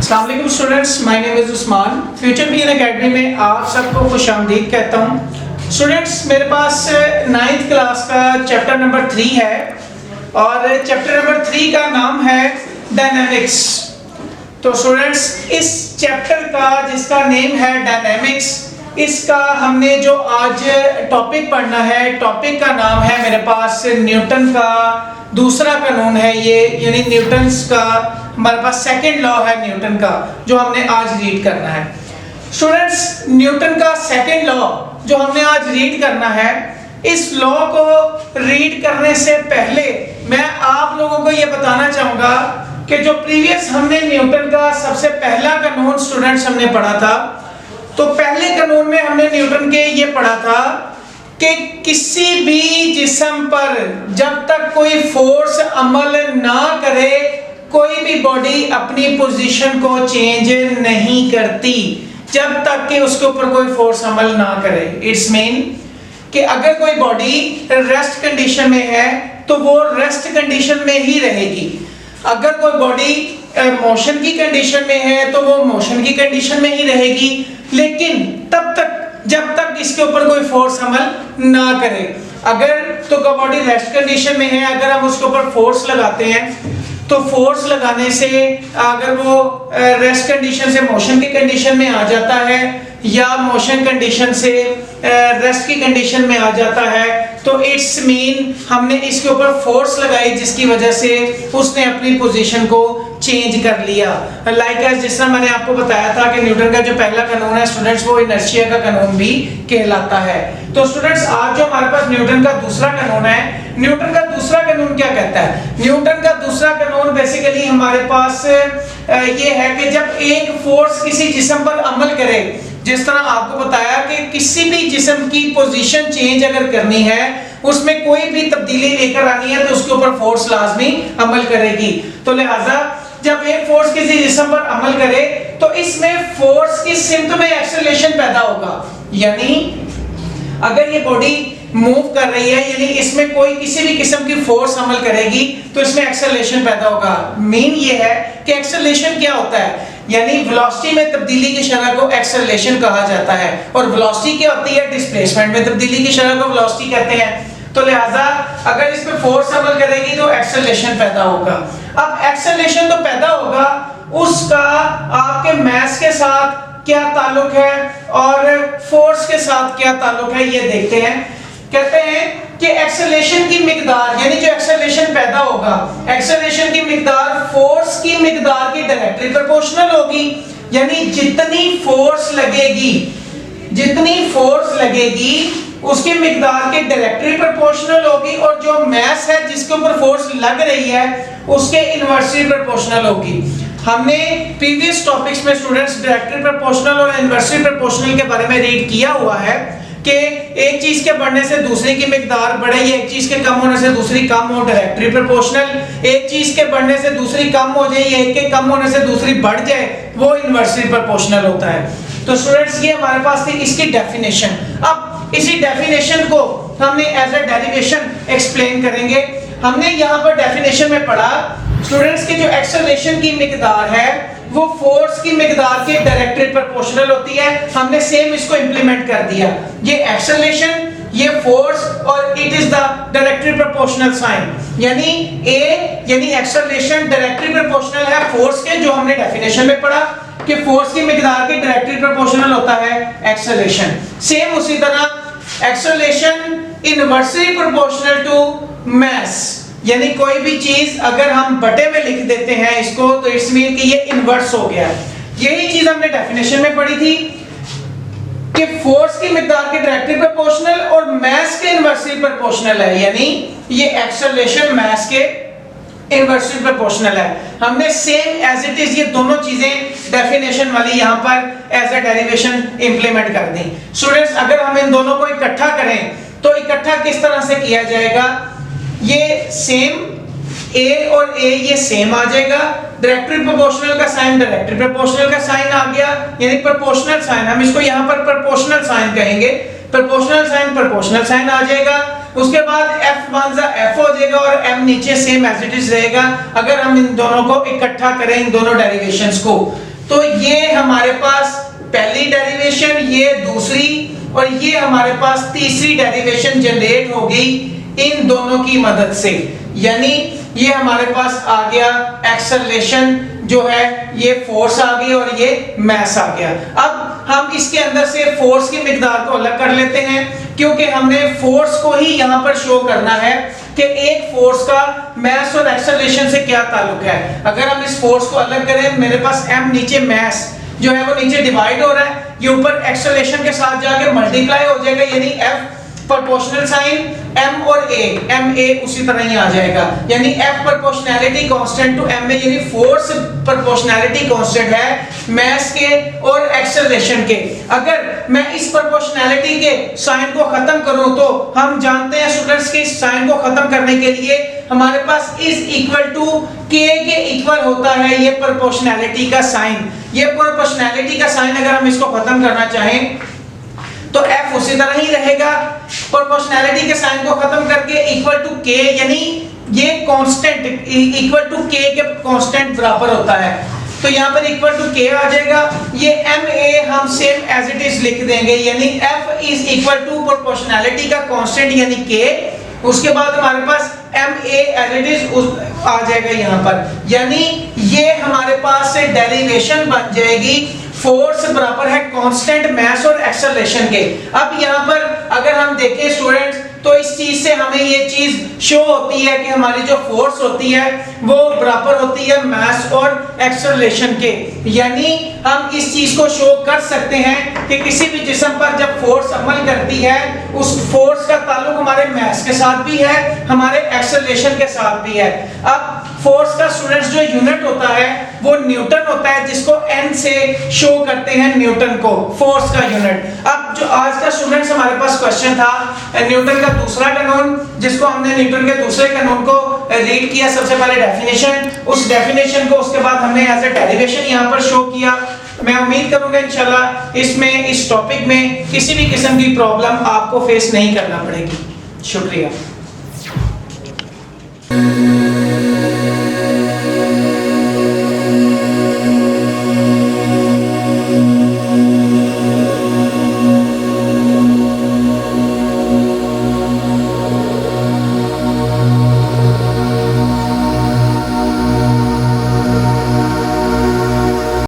अस्सलाम वालेकुम students, my name is Usman. Future bean academy में आप सबको खुशामदीद कहता हूँ। स्टूडेंट्स, मेरे पास 9th क्लास का चैप्टर नंबर 3 है और चैप्टर नंबर 3 का नाम है डायनामिक्स। तो स्टूडेंट्स, इस चैप्टर का जिसका नेम है डायनामिक्स, इसका हमने जो आज टॉपिक पढ़ना है, टॉपिक का नाम है मेरे पास न्यूटन का दूसरा कानून है ये, यानी न्यूटन्स का हमारे पास सेकंड लॉ है न्यूटन का, जो हमने आज रीड करना है। स्टूडेंट्स, न्यूटन का सेकंड लॉ जो हमने आज रीड करना है, इस लॉ को रीड करने से पहले मैं आप लोगों को ये बताना चाहूंगा कि जो प्रीवियस हमने न्यूटन का सबसे पहला कानून स्टूडेंट्स हमने पढ़ा था, तो पहले कानून में हमने न्यूटन के ये पढ़ा था कि किसी भी जिस्म पर जब तक कोई फोर्स अमल ना करे, कोई भी बॉडी अपनी पोजीशन को चेंज नहीं करती जब तक कि उसके ऊपर कोई फोर्स अमल ना करे। इट्स मीन कि अगर कोई बॉडी रेस्ट कंडीशन में है तो वो रेस्ट कंडीशन में ही रहेगी, अगर कोई बॉडी मोशन की कंडीशन में है तो वो मोशन की कंडीशन में ही रहेगी, लेकिन तब तक जब तक इसके ऊपर कोई फोर्स अमल ना करे। अगर तो बॉडी रेस्ट कंडीशन में है, अगर हम उसके ऊपर फोर्स लगाते हैं तो फोर्स लगाने से अगर वो रेस्ट कंडीशन से मोशन की कंडीशन में आ जाता है या मोशन कंडीशन से रेस्ट की कंडीशन में आ जाता है, तो इट्स मीन हमने इसके ऊपर फोर्स लगाई जिसकी वजह से उसने अपनी पोजीशन को चेंज कर लिया। लाइक जिस तरह मैंने आपको बताया था कि न्यूटन का जो पहला कानून है स्टूडेंट्स, वो इनर्शिया का कानून भी कहलाता है। तो स्टूडेंट्स, आज जो हमारे पास न्यूटन का दूसरा कानून है, न्यूटन का दूसरा कानून क्या कहता है? न्यूटन का दूसरा कानून बेसिकली हमारे पास ये है कि जब एक फोर्स किसी जिस्म पर अमल करे, जिस तरह आपको बताया कि किसी भी जिस्म की पोजीशन चेंज अगर करनी है, उसमें कोई भी तब्दीली लेकर आनी है, तो उसके ऊपर फोर्स लाजमी अमल करेगी। तो लिहाजा जब एक फोर्स किसी जिस्म पर अमल करे तो इसमें फोर्स की सिमत में एक्सेलरेशन पैदा होगा, यानी अगर ये बॉडी मूव कर रही है, यानी इसमें कोई किसी भी किस्म की फोर्स अमल करेगी तो इसमें एक्सेलरेशन पैदा होगा। मीन ये है कि एक्सेलरेशन क्या होता है, यानी वेलोसिटी में तब्दीली की शरह को एक्सेलरेशन कहा जाता है, और वेलोसिटी क्या होती है? डिस्प्लेसमेंट में तब्दीली की शरह को वेलोसिटी कहते हैं। तो लिहाजा अगर इस पे फोर्स अमल करेगी तो एक्सेलरेशन पैदा होगा। अब एक्सेलरेशन तो पैदा होगा, उसका आपके मास के साथ क्या ताल्लुक है और फोर्स के साथ क्या ताल्लुक है, ये देखते हैं। कहते हैं कि एक्सेलरेशन की मिकदार, यानी जो एक्सेलरेशन पैदा होगा, एक्सेलरेशन की मिकदार फोर्स की मिकदार की डायरेक्टली प्रोपोर्शनल होगी, यानी जितनी फोर्स लगेगी उसकी मिकदार के डायरेक्टली प्रोपोर्शनल होगी, और जो मास है जिसके ऊपर फोर्स लग रही है उसके इनवर्सली प्रोपोर्शनल होगी। हमने प्रीवियस टॉपिक्स में स्टूडेंट्स डायरेक्टली प्रोपोर्शनल और इनवर्सली प्रोपोर्शनल के बारे में रीड किया हुआ है कि एक चीज के बढ़ने से दूसरे की मिकदार बढ़े, एक चीज के कम होने से दूसरी कम हो, डायरेक्टली प्रोपोर्शनल। एक चीज के बढ़ने से दूसरी कम हो जाए, एक के कम होने से दूसरी बढ़ जाए, वो इनवर्सली प्रोपोर्शनल होता है। तो स्टूडेंट्स, ये हमारे पास थी इसकी डेफिनेशन। अब इसी डेफिनेशन को हमने एज ए डेरिवेशन एक्सप्लेन करेंगे। हमने यहाँ पर डेफिनेशन में पढ़ा स्टूडेंट्स की जो एक्सेलरेशन की मिकदार है वो फोर्स की मिकदार के डायरेक्टली प्रोपोर्शनल होती है। हमने सेम इसको इंप्लीमेंट कर दिया, ये एक्सेलरेशन, ये फोर्स, और it is the directly proportional sign, यानी ए यानी एक्सेलरेशन डायरेक्टली प्रोपोर्शनल है फोर्स के, जो हमने डेफिनेशन में पढ़ा कि फोर्स की मिकदार के डायरेक्टली प्रोपोर्शनल होता है एक्सेलरेशन। सेम उसी तरह acceleration inversely proportional to mass, यानी कोई भी चीज अगर हम बटे में लिख देते हैं इसको, तो इट्स मीन कि ये इनवर्स हो गया। यही चीज हमने डेफिनेशन में पढ़ी थी कि फोर्स की मिकदार के डायरेक्टली प्रोपोर्शनल और मास के इनवर्सली प्रोपोर्शनल है, यानी ये एक्सेलरेशन मास के इनवर्सली प्रोपोर्शनल है। हमने सेम एज इट इज ये दोनों चीजें डेफिनेशन वाली यहाँ पर एज ए डेरिवेशन इंप्लीमेंट कर दी। स्टूडेंट्स, अगर हम इन दोनों को इकट्ठा करें तो इकट्ठा किस तरह से किया जाएगा? ये सेम ए और ए ये सेम आ जाएगा, डायरेक्टली प्रोपोर्शनल का साइन डायरेक्टली प्रोपोर्शनल का साइन आ गया, यानी प्रोपोर्शनल साइन, हम इसको यहाँ पर प्रोपोर्शनल साइन कहेंगे। प्रोपोर्शनल साइन आ जाएगा, उसके बाद f1 f हो जाएगा और m नीचे सेम एज इट इज रहेगा। अगर हम इन दोनों को इकट्ठा करें, इन दोनों डेरिवेशंस को, तो ये हमारे पास पहली डेरिवेशन, ये दूसरी और ये हमारे पास तीसरी डेरिवेशन जनरेट होगी इन दोनों की मदद से। यानी ये हमारे पास आ गया एक्सेलरेशन जो है, ये फोर्स आ गई और ये मास आ गया। अब हम इसके अंदर से फोर्स की मिकदार को अलग कर लेते हैं, क्योंकि हमने फोर्स को ही यहां पर शो करना है कि एक फोर्स का मास और एक्सेलरेशन से क्या ताल्लुक है। अगर हम इस फोर्स को अलग करें, मेरे पास m नीचे मास जो है वो नीचे डिवाइड हो रहा है, ये ऊपर एक्सेलरेशन के साथ जाके मल्टीप्लाई हो जाएगा, यानी F प्रोपोर्शनल साइन m और a, m a उसी तरह ही आ जाएगा। यानी F proportionality constant to m a, यानी फोर्स प्रोपोर्शनैलिटी कांस्टेंट है मास के और एक्सेलरेशन के। अगर मैं इस प्रोपोर्शनैलिटी के साइन को खत्म करूं तो हम जानते हैं स्टूडेंट्स कि इस साइन को खत्म करने के लिए हमारे पास इज इक्वल टू k के इक्वल होता है ये प्रोपोर्शनैलिटी का साइन। ये प्रोपोर्शनैलिटी का साइन अगर हम इसको खत्म करना चाहें तो f उसी तरह ही रहेगा, प्रोपोर्शनैलिटी के साइन को खत्म करके इक्वल टू k, यानी ये कांस्टेंट इक्वल टू k के कांस्टेंट बराबर होता है। तो यहाँ पर इक्वल टू k आ जाएगा, ये ma हम सेम एज इट इज लिख देंगे, यानी f is equal to proportionality का कांस्टेंट यानी k, उसके बाद हमारे पास ma एज इट इज आ जाएगा यहाँ पर। यानी ये हमारे पास से डेरिवेशन बन जाएगी फोर्स बराबर है कांस्टेंट मास और एक्सेलरेशन के। अब यहाँ पर अगर हम देखें स्टूडेंट्स, तो इस चीज से हमें ये चीज शो होती है कि हमारी जो फोर्स होती है वो बराबर होती है मास और एक्सेलरेशन के। यानी हम इस चीज को शो कर सकते हैं कि किसी भी जिस्म पर जब फोर्स अमल करती है, उस फोर्स का ताल्लुक हमारे मास के साथ भी है, हमारे एक्सेलरेशन के साथ भी है। अब फोर्स का स्टूडेंट्स जो यूनिट होता है वो न्यूटन होता है, जिसको n से शो करते हैं न्यूटन को, फोर्स का यूनिट। अब जो आज का स्टूडेंट्स हमारे पास क्वेश्चन था न्यूटन का दूसरा कानून, जिसको हमने न्यूटन के दूसरे कानून को रीड किया, सबसे पहले डेफिनेशन, उस डेफिनेशन को उसके बाद हमने एज ए डेरिवेशन यहाँ पर शो किया। मैं उम्मीद करूंगा इंशाल्लाह इसमें इस टॉपिक में किसी भी किस्म की प्रॉब्लम आपको फेस नहीं करना पड़ेगी। शुक्रिया।